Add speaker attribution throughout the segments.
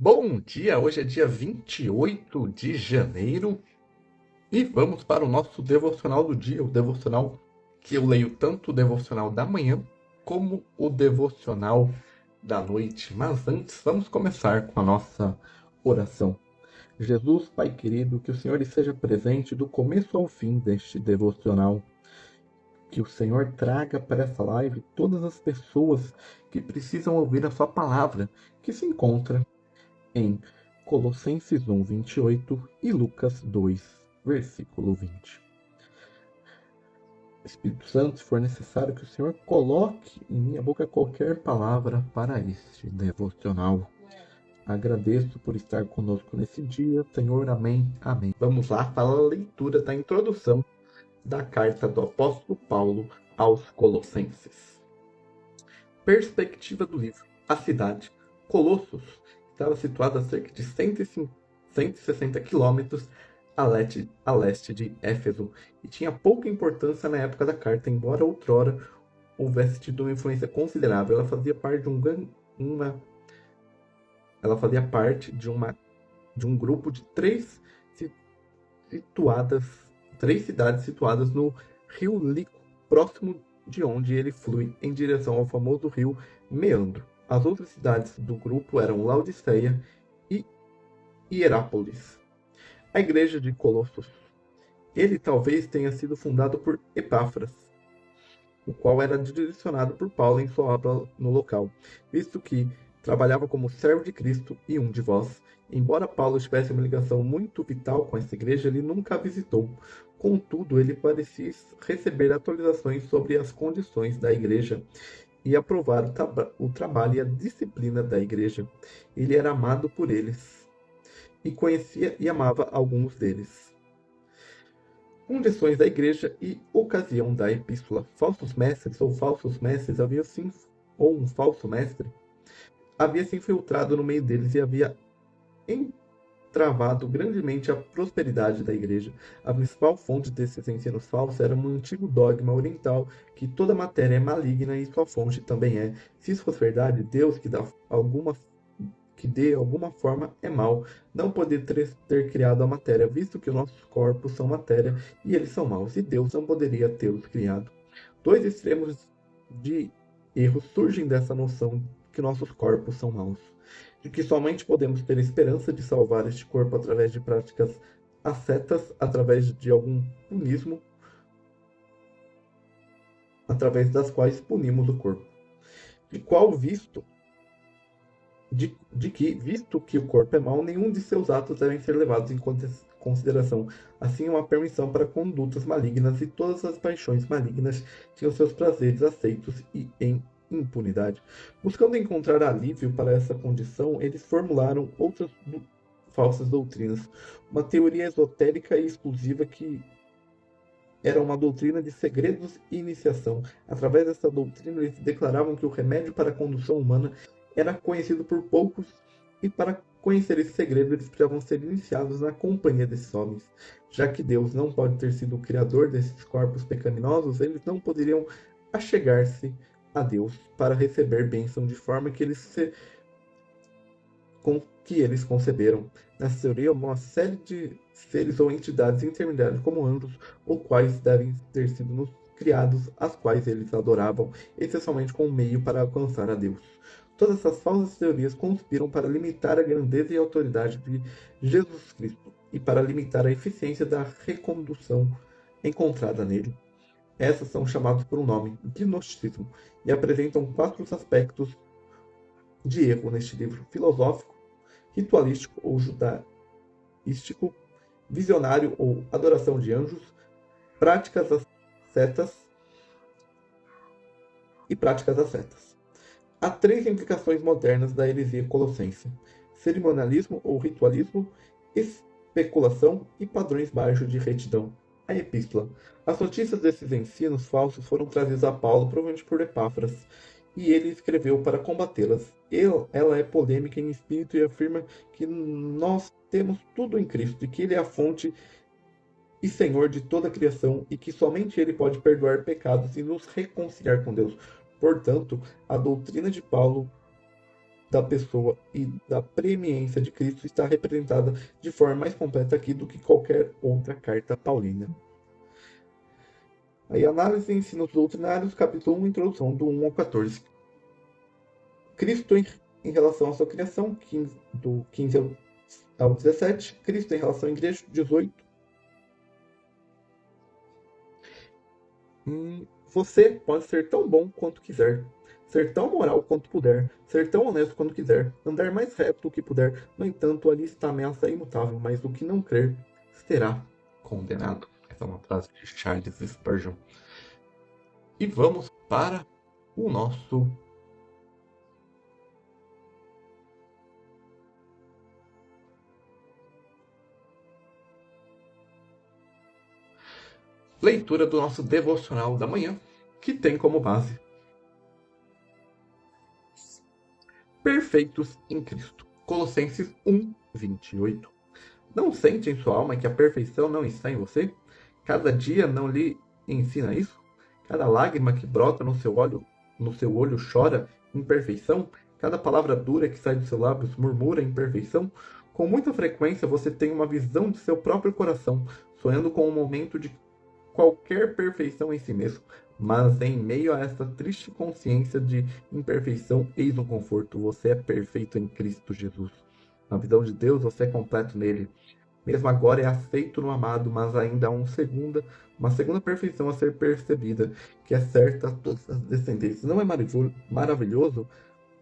Speaker 1: Bom dia, hoje é dia 28 de janeiro e vamos para o nosso devocional do dia, o devocional que eu leio tanto o devocional da manhã como o devocional da noite. Mas antes, vamos começar com a nossa oração. Jesus, Pai querido, que o Senhor esteja presente do começo ao fim deste devocional. Que o Senhor traga para essa live todas as pessoas que precisam ouvir a sua palavra, que se encontra em Colossenses 1, 28 e Lucas 2, versículo 20. Espírito Santo, se for necessário que o Senhor coloque em minha boca qualquer palavra para este devocional. Agradeço por estar conosco nesse dia, Senhor. Amém. Amém. Vamos lá para a leitura da introdução da carta do apóstolo Paulo aos Colossenses. Perspectiva do livro. A cidade, Colossos, estava situada a cerca de 160 quilômetros a leste de Éfeso e tinha pouca importância na época da carta, embora outrora houvesse tido uma influência considerável. Ela fazia parte de um grupo de três cidades situadas no rio Lico, próximo de onde ele flui em direção ao famoso rio Meandro. As outras cidades do grupo eram Laodiceia e Hierápolis. A igreja de Colossos. Ele talvez tenha sido fundado por Epáfras, o qual era direcionado por Paulo em sua obra no local, visto que trabalhava como servo de Cristo e um de vós. Embora Paulo tivesse uma ligação muito vital com essa igreja, ele nunca a visitou. Contudo, ele parecia receber atualizações sobre as condições da igreja e aprovar o trabalho e a disciplina da igreja. Ele era amado por eles e conhecia e amava alguns deles. Condições da igreja e ocasião da epístola. Falsos mestres ou falsos mestres ou um falso mestre havia se infiltrado no meio deles e havia entravado grandemente a prosperidade da igreja. A principal fonte desses ensinos falsos era um antigo dogma oriental que toda matéria é maligna e sua fonte também é. Se isso fosse verdade, Deus que de alguma forma é mal, não poder ter criado a matéria, visto que os nossos corpos são matéria e eles são maus, e Deus não poderia tê-los criado. Dois extremos de erro surgem dessa noção que nossos corpos são maus, de que somente podemos ter esperança de salvar este corpo através de práticas ascetas, através de algum punismo, através das quais punimos o corpo. Visto que o corpo é mau, nenhum de seus atos devem ser levados em consideração. Assim, uma permissão para condutas malignas e todas as paixões malignas tinham seus prazeres aceitos e em impunidade. Buscando encontrar alívio para essa condição, eles formularam outras falsas doutrinas. Uma teoria esotérica e exclusiva que era uma doutrina de segredos e iniciação. Através dessa doutrina, eles declaravam que o remédio para a condução humana era conhecido por poucos, e para conhecer esse segredo eles precisavam ser iniciados na companhia desses homens. Já que Deus não pode ter sido o criador desses corpos pecaminosos, eles não poderiam achegar-se a Deus para receber bênção de forma que eles conceberam. Nessa teoria, uma série de seres ou entidades intermediárias como anjos, ou quais devem ter sido criados, as quais eles adoravam, essencialmente como meio para alcançar a Deus. Todas essas falsas teorias conspiram para limitar a grandeza e autoridade de Jesus Cristo e para limitar a eficiência da recondução encontrada nele. Essas são chamadas por um nome, gnosticismo, e apresentam 4 aspectos de erro neste livro: filosófico, ritualístico ou judaístico, visionário ou adoração de anjos, práticas ascetas e práticas ascetas. Há 3 implicações modernas da heresia colossense: cerimonialismo ou ritualismo, especulação e padrões baixos de retidão. A epístola. As notícias desses ensinos falsos foram trazidas a Paulo, provavelmente por Epáfras, e ele escreveu para combatê-las. Ela é polêmica em espírito e afirma que nós temos tudo em Cristo, e que Ele é a fonte e Senhor de toda a criação, e que somente Ele pode perdoar pecados e nos reconciliar com Deus. Portanto, a doutrina de Paulo da pessoa e da preeminência de Cristo está representada de forma mais completa aqui do que qualquer outra carta paulina. Aí, análise e ensinos doutrinários, capítulo 1, introdução, do 1 ao 14. Cristo em relação à sua criação, do 15 ao 17. Cristo em relação à igreja, 18. Você pode ser tão bom quanto quiser, ser tão moral quanto puder, ser tão honesto quanto quiser, andar mais reto do que puder. No entanto, ali está a ameaça imutável, mas o que não crer será condenado. Essa é uma frase de Charles Spurgeon. E vamos para o nosso leitura do nosso devocional da manhã, que tem como base perfeitos em Cristo. Colossenses 1, 28. Não sente em sua alma que a perfeição não está em você? Cada dia não lhe ensina isso? Cada lágrima que brota no seu olho chora imperfeição? Cada palavra dura que sai dos seus lábios murmura imperfeição? Com muita frequência você tem uma visão de seu próprio coração, sonhando com um momento de qualquer perfeição em si mesmo. Mas em meio a essa triste consciência de imperfeição, eis um conforto: você é perfeito em Cristo Jesus. Na visão de Deus, você é completo nele. Mesmo agora é aceito no amado, mas ainda há uma segunda perfeição a ser percebida, que é certa a todas as descendências. Não é maravilhoso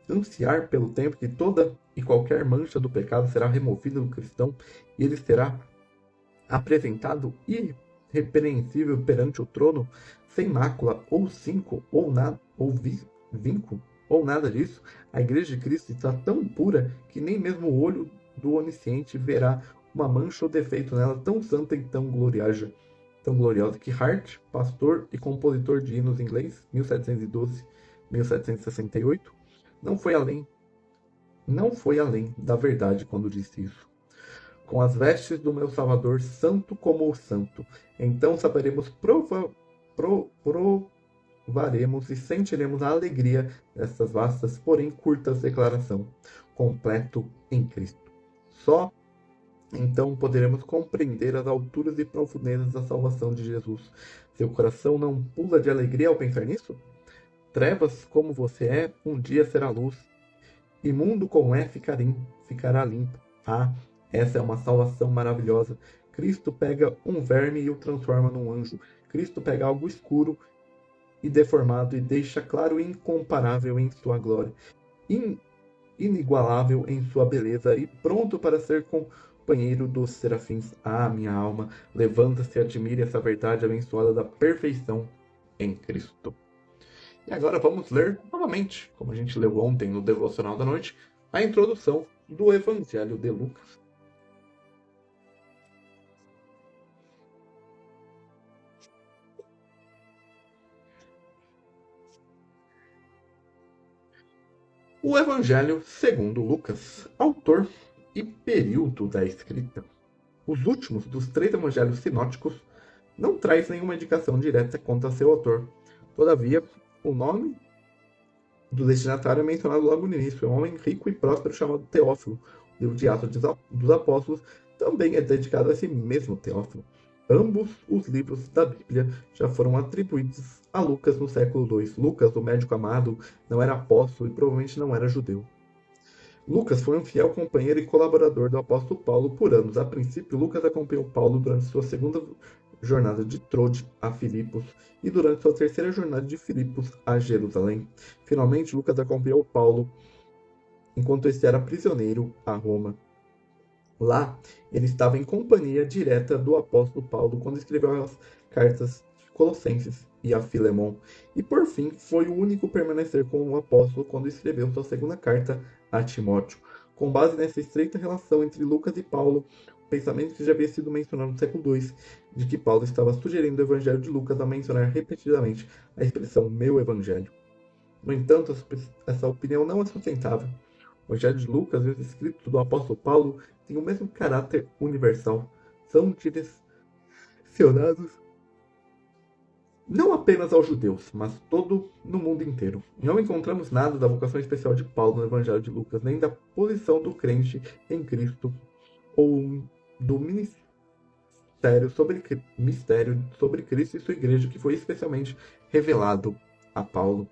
Speaker 1: ansiar pelo tempo que toda e qualquer mancha do pecado será removida do cristão e ele será apresentado irrepreensível perante o trono, sem mácula, ou cinco, ou nada, ou vinco, ou nada disso? A igreja de Cristo está tão pura que nem mesmo o olho do onisciente verá uma mancha ou defeito nela, tão santa e tão gloriosa que Hart, pastor e compositor de hinos inglês, 1712-1768, não foi além da verdade quando disse isso. Com as vestes do meu Salvador, santo como o santo, então saberemos, provaremos e sentiremos a alegria dessas vastas, porém curtas declaração, completo em Cristo. Só então poderemos compreender as alturas e profundezas da salvação de Jesus. Seu coração não pula de alegria ao pensar nisso? Trevas como você é, um dia será luz. Imundo como é, ficará limpo. Ah, essa é uma salvação maravilhosa. Cristo pega um verme e o transforma num anjo. Cristo pega algo escuro e deformado e deixa claro e incomparável em sua glória, inigualável em sua beleza e pronto para ser companheiro dos serafins. Ah, minha alma, levanta-se e admire essa verdade abençoada da perfeição em Cristo. E agora vamos ler novamente, como a gente leu ontem no Devocional da Noite, a introdução do Evangelho de Lucas. O Evangelho segundo Lucas, autor e período da escrita. Os últimos dos 3 evangelhos sinóticos não traz nenhuma indicação direta quanto a seu autor. Todavia, o nome do destinatário é mencionado logo no início. É um homem rico e próspero chamado Teófilo. O livro de Atos dos Apóstolos também é dedicado a esse mesmo Teófilo. Ambos os livros da Bíblia já foram atribuídos a Lucas no século II. Lucas, o médico amado, não era apóstolo e provavelmente não era judeu. Lucas foi um fiel companheiro e colaborador do apóstolo Paulo por anos. A princípio, Lucas acompanhou Paulo durante sua segunda jornada de Trode a Filipos e durante sua terceira jornada de Filipos a Jerusalém. Finalmente, Lucas acompanhou Paulo enquanto este era prisioneiro a Roma. Lá, ele estava em companhia direta do apóstolo Paulo quando escreveu as cartas de Colossenses e a Filemon. E por fim, foi o único a permanecer com o apóstolo quando escreveu sua segunda carta a Timóteo. Com base nessa estreita relação entre Lucas e Paulo, o pensamento que já havia sido mencionado no século II, de que Paulo estava sugerindo o evangelho de Lucas a mencionar repetidamente a expressão meu evangelho. No entanto, essa opinião não é sustentável. O evangelho de Lucas e os escritos do apóstolo Paulo têm o mesmo caráter universal. São direcionados não apenas aos judeus, mas todo no mundo inteiro. Não encontramos nada da vocação especial de Paulo no Evangelho de Lucas, nem da posição do crente em Cristo, ou do mistério sobre Cristo e sua igreja, que foi especialmente revelado a Paulo.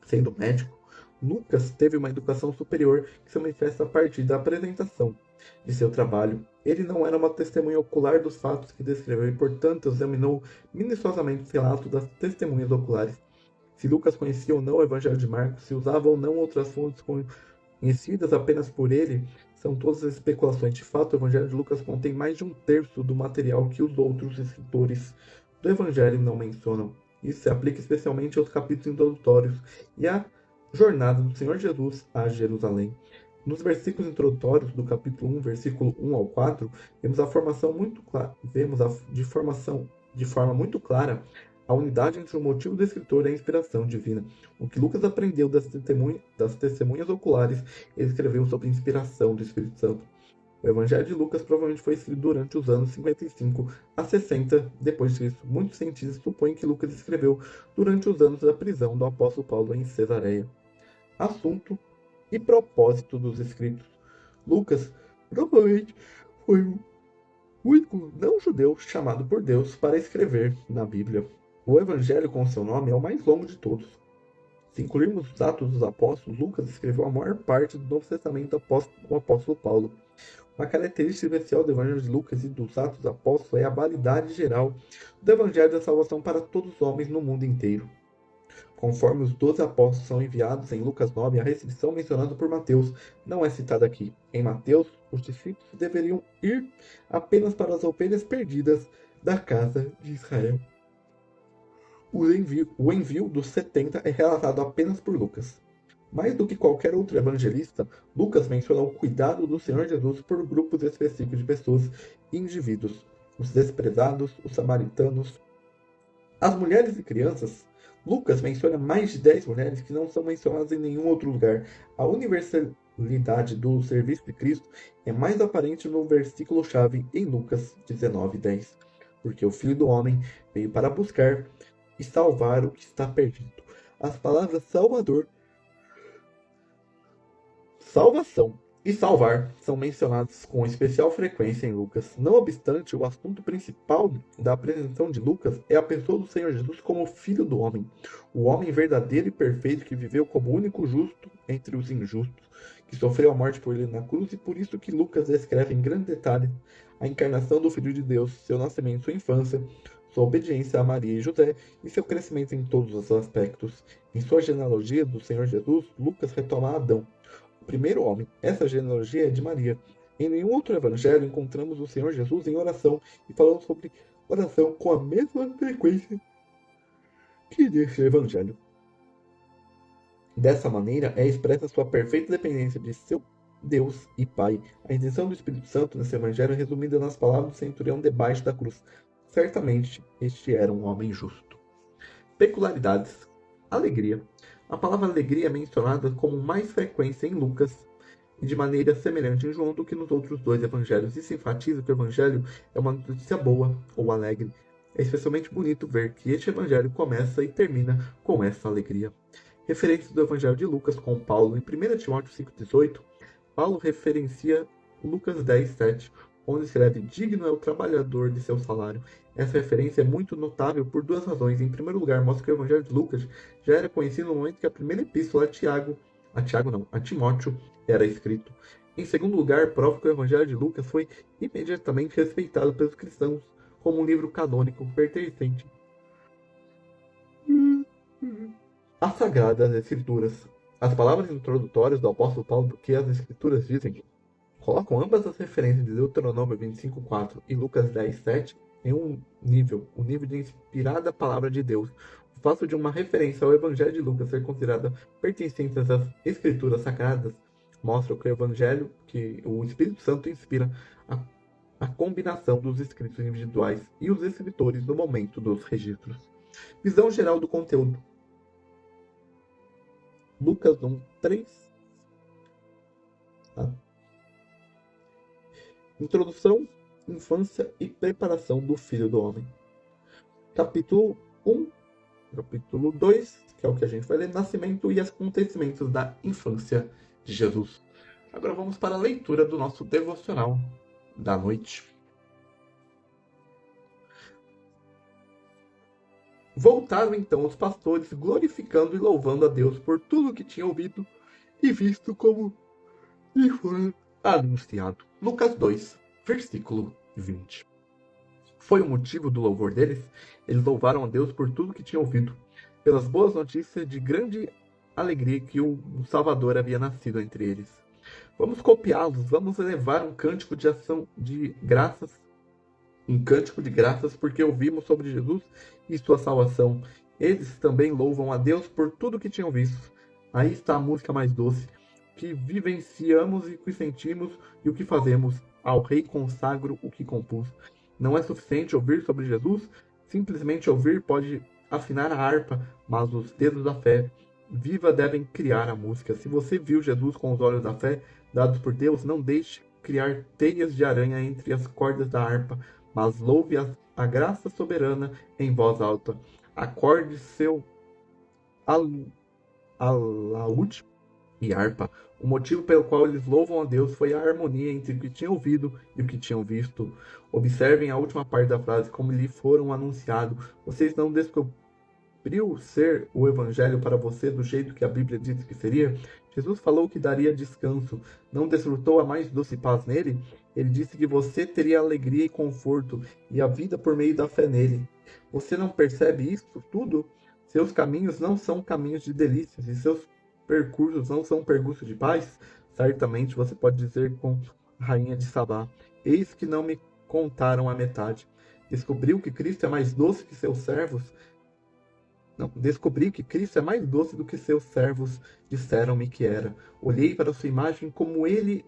Speaker 1: Sendo médico, Lucas teve uma educação superior que se manifesta a partir da apresentação de seu trabalho. Ele não era uma testemunha ocular dos fatos que descreveu e, portanto, examinou minuciosamente os relatos das testemunhas oculares. Se Lucas conhecia ou não o Evangelho de Marcos, se usava ou não outras fontes conhecidas apenas por ele, são todas especulações. De fato, o Evangelho de Lucas contém mais de um terço do material que os outros escritores do Evangelho não mencionam. Isso se aplica especialmente aos capítulos introdutórios e à jornada do Senhor Jesus a Jerusalém. Nos versículos introdutórios do capítulo 1, versículo 1 ao 4, vemos de forma muito clara a unidade entre o motivo do escritor e a inspiração divina. O que Lucas aprendeu das testemunhas oculares, ele escreveu sob inspiração do Espírito Santo. O Evangelho de Lucas provavelmente foi escrito durante os anos 55 a 60 depois de Cristo. Muitos cientistas supõem que Lucas escreveu durante os anos da prisão do apóstolo Paulo em Cesareia. Assunto e propósito dos escritos. Lucas provavelmente foi o único não-judeu chamado por Deus para escrever na Bíblia. O Evangelho com seu nome é o mais longo de todos. Se incluirmos os Atos dos Apóstolos, Lucas escreveu a maior parte do Novo Testamento do apóstolo Paulo. Uma característica especial do Evangelho de Lucas e dos Atos dos Apóstolos é a validade geral do Evangelho da salvação para todos os homens no mundo inteiro. Conforme os 12 apóstolos são enviados em Lucas 9, a restrição mencionada por Mateus não é citada aqui. Em Mateus, os discípulos deveriam ir apenas para as ovelhas perdidas da casa de Israel. O envio dos 70 é relatado apenas por Lucas. Mais do que qualquer outro evangelista, Lucas menciona o cuidado do Senhor Jesus por grupos específicos de pessoas e indivíduos: os desprezados, os samaritanos, as mulheres e crianças. Lucas menciona mais de 10 mulheres que não são mencionadas em nenhum outro lugar. A universalidade do serviço de Cristo é mais aparente no versículo-chave em Lucas 19:10, porque o Filho do Homem veio para buscar e salvar o que está perdido. As palavras Salvador, salvação e salvar são mencionados com especial frequência em Lucas. Não obstante, o assunto principal da apresentação de Lucas é a pessoa do Senhor Jesus como Filho do Homem, o homem verdadeiro e perfeito que viveu como único justo entre os injustos, que sofreu a morte por ele na cruz, e por isso que Lucas descreve em grande detalhe a encarnação do Filho de Deus, seu nascimento, sua infância, sua obediência a Maria e José e seu crescimento em todos os aspectos. Em sua genealogia do Senhor Jesus, Lucas retoma Adão, o primeiro homem. Essa genealogia é de Maria. Em nenhum outro evangelho encontramos o Senhor Jesus em oração e falando sobre oração com a mesma frequência que neste evangelho. Dessa maneira é expressa sua perfeita dependência de seu Deus e Pai. A intenção do Espírito Santo nesse evangelho é resumida nas palavras do centurião debaixo da cruz. Certamente este era um homem justo. Peculiaridades. Alegria. A palavra alegria é mencionada com mais frequência em Lucas e de maneira semelhante em João do que nos outros dois evangelhos. Isso enfatiza que o evangelho é uma notícia boa ou alegre. É especialmente bonito ver que este evangelho começa e termina com essa alegria. Referências do evangelho de Lucas com Paulo. Em 1 Timóteo 5,18, Paulo referencia Lucas 10,7, onde escreve: digno é o trabalhador de seu salário. Essa referência é muito notável por duas razões. Em primeiro lugar, mostra que o Evangelho de Lucas já era conhecido no momento que a primeira epístola a Timóteo era escrito. Em segundo lugar, prova que o Evangelho de Lucas foi imediatamente respeitado pelos cristãos como um livro canônico pertencente às Sagradas Escrituras. As palavras introdutórias do apóstolo Paulo do que as Escrituras dizem colocam ambas as referências de Deuteronômio 25:4 e Lucas 10:7 em um nível, o nível de inspirada palavra de Deus. O fato de uma referência ao Evangelho de Lucas ser considerada pertencente às Escrituras Sagradas mostra que o Espírito Santo inspira a combinação dos escritos individuais e os escritores no momento dos registros. Visão geral do conteúdo. Lucas 1:3. Introdução, infância e preparação do Filho do Homem. Capítulo 1, capítulo 2, que é o que a gente vai ler, Nascimento e Acontecimentos da Infância de Jesus. Agora vamos para a leitura do nosso devocional da noite. Voltaram então os pastores, glorificando e louvando a Deus por tudo que tinham ouvido e visto como lhe foi anunciado. Lucas 2, versículo 20. Foi o motivo do louvor deles? Eles louvaram a Deus por tudo que tinham ouvido, pelas boas notícias de grande alegria que o Salvador havia nascido entre eles. Vamos copiá-los, vamos elevar um cântico de ação de graças, um cântico de graças porque ouvimos sobre Jesus e sua salvação. Eles também louvam a Deus por tudo que tinham visto. Aí está a música mais doce, que vivenciamos e que sentimos e o que fazemos. Ao Rei consagro o que compus. Não é suficiente ouvir sobre Jesus, simplesmente ouvir pode afinar a harpa, mas os dedos da fé viva devem criar a música. Se você viu Jesus com os olhos da fé, dados por Deus, não deixe criar teias de aranha entre as cordas da harpa, mas louve a graça soberana em voz alta. Acorde seu alaúde e harpa. O motivo pelo qual eles louvam a Deus foi a harmonia entre o que tinham ouvido e o que tinham visto. Observem a última parte da frase, como lhe foram anunciado. Vocês não descobriu ser o evangelho para você do jeito que a Bíblia diz que seria? Jesus falou que daria descanso. Não desfrutou a mais doce paz nele? Ele disse que você teria alegria e conforto e a vida por meio da fé nele. Você não percebe isso tudo? Seus caminhos não são caminhos de delícias e seus percursos não são percursos de paz? Certamente você pode dizer com a rainha de Sabá: eis que não me contaram a metade. Descobriu que Cristo é mais doce que seus servos? Não, descobri que Cristo é mais doce do que seus servos disseram-me que era. Olhei para sua imagem como ele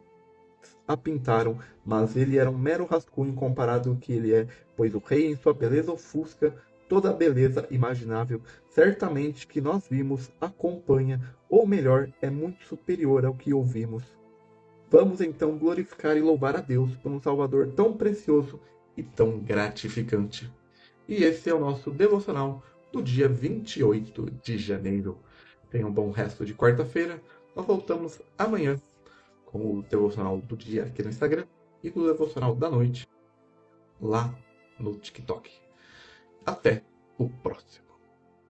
Speaker 1: a pintaram, mas ele era um mero rascunho comparado ao que ele é, pois o rei em sua beleza ofusca toda a beleza imaginável. Certamente que nós vimos acompanha, ou melhor, é muito superior ao que ouvimos. Vamos então glorificar e louvar a Deus por um Salvador tão precioso e tão gratificante. E esse é o nosso devocional do dia 28 de janeiro. Tenha um bom resto de quarta-feira. Nós voltamos amanhã com o devocional do dia aqui no Instagram e o devocional da noite lá no TikTok. Até o próximo.